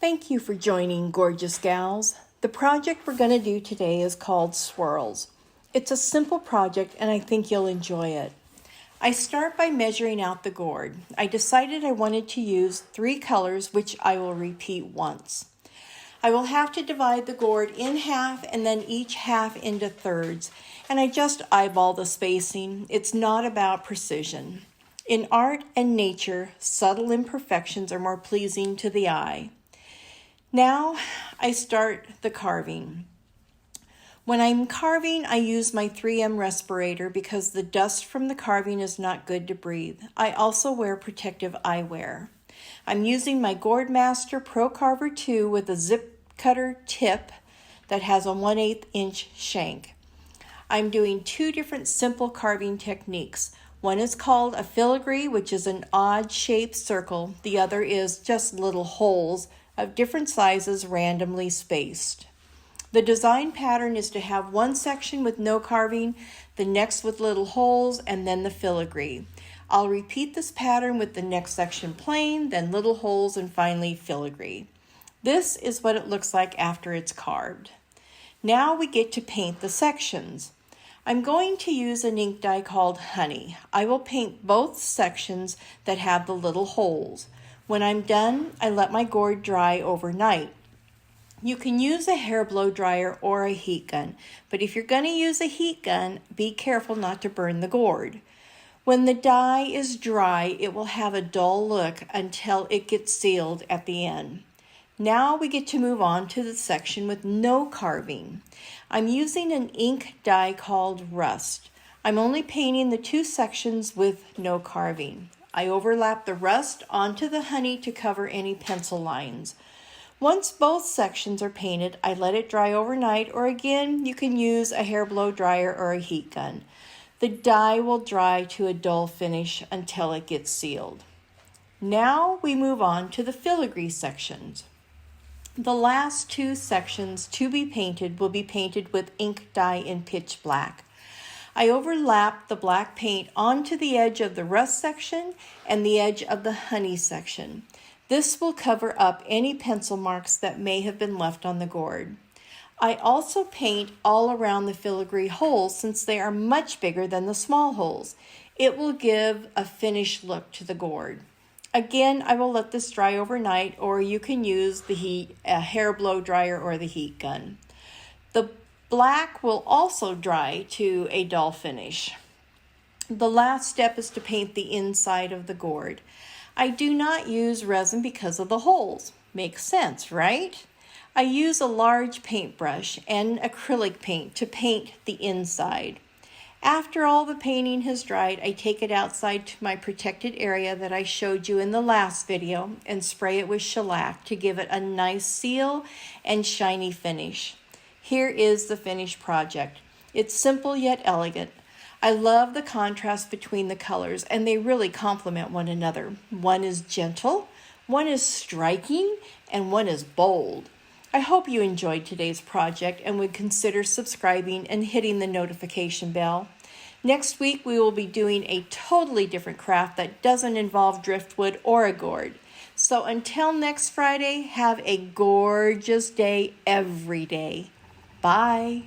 Thank you for joining Gorgeous Gals. The project we're going to do today is called Swirls. It's a simple project and I think you'll enjoy it. I start by measuring out the gourd. I decided I wanted to use 3 colors, which I will repeat once. I will have to divide the gourd in half and then each half into thirds, and I just eyeball the spacing. It's not about precision. In art and nature, subtle imperfections are more pleasing to the eye. Now I start the carving. When I'm carving, I use my 3M respirator because the dust from the carving is not good to breathe. I also wear protective eyewear. I'm using my Gourd-Master Pro Carver 2 with a zip cutter tip that has a 1/8 inch shank. I'm doing 2 different simple carving techniques. One is called a filigree, which is an odd shaped circle. The other is just little holes of different sizes randomly spaced. The design pattern is to have one section with no carving, the next with little holes, and then the filigree. I'll repeat this pattern with the next section plain, then little holes, and finally filigree. This is what it looks like after it's carved. Now we get to paint the sections. I'm going to use an ink dye called Honey. I will paint both sections that have the little holes. When I'm done, I let my gourd dry overnight. You can use a hair blow dryer or a heat gun, but if you're going to use a heat gun, be careful not to burn the gourd. When the dye is dry, it will have a dull look until it gets sealed at the end. Now we get to move on to the section with no carving. I'm using an ink dye called Rust. I'm only painting the 2 sections with no carving. I overlap the rust onto the honey to cover any pencil lines. Once both sections are painted, I let it dry overnight, or again, you can use a hair blow dryer or a heat gun. The dye will dry to a dull finish until it gets sealed. Now we move on to the filigree sections. The last 2 sections to be painted will be painted with ink dye in pitch black. I overlap the black paint onto the edge of the rust section and the edge of the honey section. This will cover up any pencil marks that may have been left on the gourd. I also paint all around the filigree holes since they are much bigger than the small holes. It will give a finished look to the gourd. Again, I will let this dry overnight, or you can use the hair blow dryer or the heat gun. The black will also dry to a dull finish. The last step is to paint the inside of the gourd. I do not use resin because of the holes. Makes sense, right? I use a large paintbrush and acrylic paint to paint the inside. After all the painting has dried, I take it outside to my protected area that I showed you in the last video and spray it with shellac to give it a nice seal and shiny finish. Here is the finished project. It's simple yet elegant. I love the contrast between the colors, and they really complement one another. One is gentle, one is striking, and one is bold. I hope you enjoyed today's project and would consider subscribing and hitting the notification bell. Next week, we will be doing a totally different craft that doesn't involve driftwood or a gourd. So until next Friday, have a gorgeous day every day. Bye.